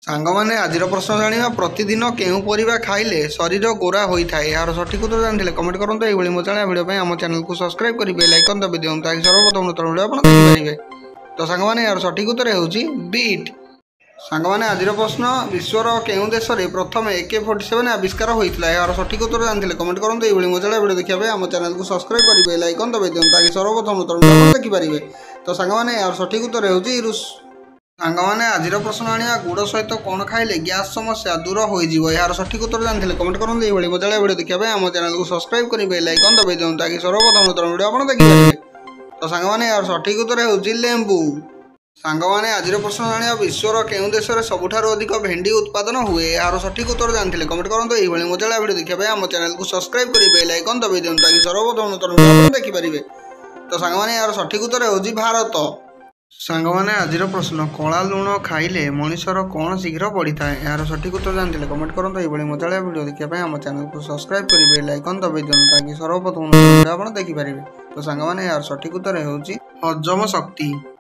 ସାଙ୍ଗମାନେ ଆଜିର ପ୍ରଶ୍ନ ଜାଣିବା। ପ୍ରତିଦିନ କେଉଁ ପରିବା ଖାଇଲେ ଶରୀର ଗୋରା ହୋଇଥାଏ? ଏହାର ସଠିକ୍ ଉତ୍ତର ଜାଣିଥିଲେ କମେଣ୍ଟ କରନ୍ତୁ। ଏଇଭଳି ମଜାଳିଆ ଭିଡ଼ିଓ ପାଇଁ ଆମ ଚ୍ୟାନେଲକୁ ସବସ୍କ୍ରାଇବ୍ କରି ବେଲ୍ ଆଇକନ୍ ଦାବି ଦିଅନ୍ତୁ, ତାକି ସର୍ବପ୍ରଥମ ନୂତନ ଭିଡ଼ିଓ ଆପଣ ଦେଖିପାରିବେ। ତ ସାଙ୍ଗମାନେ ଏହାର ସଠିକ୍ ଉତ୍ତର ହେଉଛି ବିଟ୍। ସାଙ୍ଗମାନେ ଆଜିର ପ୍ରଶ୍ନ, ବିଶ୍ୱର କେଉଁ ଦେଶରେ ପ୍ରଥମେ AK-47 ଆବିଷ୍କାର ହୋଇଥିଲା? ଏହାର ସଠିକ୍ ଉତ୍ତର ଜାଣିଥିଲେ କମେଣ୍ଟ କରନ୍ତୁ। ଏଇଭଳି ମଜାଳିଆ ଭିଡ଼ିଓ ଦେଖିବା ପାଇଁ ଆମ ଚ୍ୟାନେଲକୁ ସବସ୍କ୍ରାଇବ୍ କରି ବେଲ୍ ଆଇକନ୍ ଦାବି ଦିଅନ୍ତୁ, ତାକି ସର୍ବପ୍ରଥମ ନୂତନ ଭିଡ଼ିଓ ଆପଣ ଦେଖିପାରିବେ। ତ ସାଙ୍ଗମାନେ ଏହାର ସଠିକ୍ ଉତ୍ତର ହେଉଛି ରୁଷ। ସାଙ୍ଗମାନେ ଆଜିର ପ୍ରଶ୍ନ ଆଣିବା। ଗୁଡ଼ ସହିତ କ'ଣ ଖାଇଲେ ଗ୍ୟାସ୍ ସମସ୍ୟା ଦୂର ହୋଇଯିବ? ଏହାର ସଠିକ୍ ଉତ୍ତର ଜାଣିଥିଲେ କମେଣ୍ଟ କରନ୍ତୁ। ଏଇଭଳି ମଜାଳିଆ ଭିଡ଼ିଓ ଦେଖିବା ପାଇଁ ଆମ ଚ୍ୟାନେଲକୁ ସବସ୍କ୍ରାଇବ୍ କରି ବେଲ୍ ଆଇକନ୍ ଦାବି ଦିଅନ୍ତୁ, ତାକି ସର୍ବପ୍ରଥମ ନୂତନ ଭିଡ଼ିଓ ଆପଣ ଦେଖିପାରିବେ। ତ ସାଙ୍ଗମାନେ ଏହାର ସଠିକ୍ ଉତ୍ତର ହେଉଛି ଲେମ୍ବୁ। ସାଙ୍ଗମାନେ ଆଜିର ପ୍ରଶ୍ନ ଜାଣିବା। ବିଶ୍ୱର କେଉଁ ଦେଶରେ ସବୁଠାରୁ ଅଧିକ ଭେଣ୍ଡି ଉତ୍ପାଦନ ହୁଏ? ଏହାର ସଠିକ୍ ଉତ୍ତର ଜାଣିଥିଲେ କମେଣ୍ଟ କରନ୍ତୁ। ଏଇଭଳି ମଜାଳିଆ ଭିଡ଼ିଓ ଦେଖିବା ପାଇଁ ଆମ ଚ୍ୟାନେଲକୁ ସବସ୍କ୍ରାଇବ୍ କରି ବେଲ୍ ଆଇକନ୍ ଦାବି ଦିଅନ୍ତୁ, ତାକି ସର୍ବପ୍ରଥମ ନୂତନ ଭିଡ଼ିଓ ଆପଣ ଦେଖିପାରିବେ। ତ ସାଙ୍ଗମାନେ ଏହାର ସଠିକ୍ ଉତ୍ତର ହେଉଛି ଭାରତ। ସାଙ୍ଗମାନେ ଆଜିର ପ୍ରଶ୍ନ, କଳା ଲୁଣ ଖାଇଲେ ମଣିଷର କ'ଣ ଶୀଘ୍ର ବଢ଼ିଥାଏ? ଏହାର ସଠିକ୍ ଉତ୍ତର ଜାଣିଥିଲେ କମେଣ୍ଟ କରନ୍ତୁ। ଏଇଭଳି ମଜାଳିଆ ଭିଡ଼ିଓ ଦେଖିବା ପାଇଁ ଆମ ଚ୍ୟାନେଲକୁ ସବସ୍କ୍ରାଇବ୍ କରି ବେଲ୍ ଆଇକନ୍ ଦାବି ଦିଅନ୍ତୁ, ତାକି ସର୍ବପ୍ରଥମ ନୂତନ ଭିଡ଼ିଓ ଆପଣ ଦେଖିପାରିବେ। ତ ସାଙ୍ଗମାନେ ଏହାର ସଠିକ୍ ଉତ୍ତର ହେଉଛି ହଜମ ଶକ୍ତି।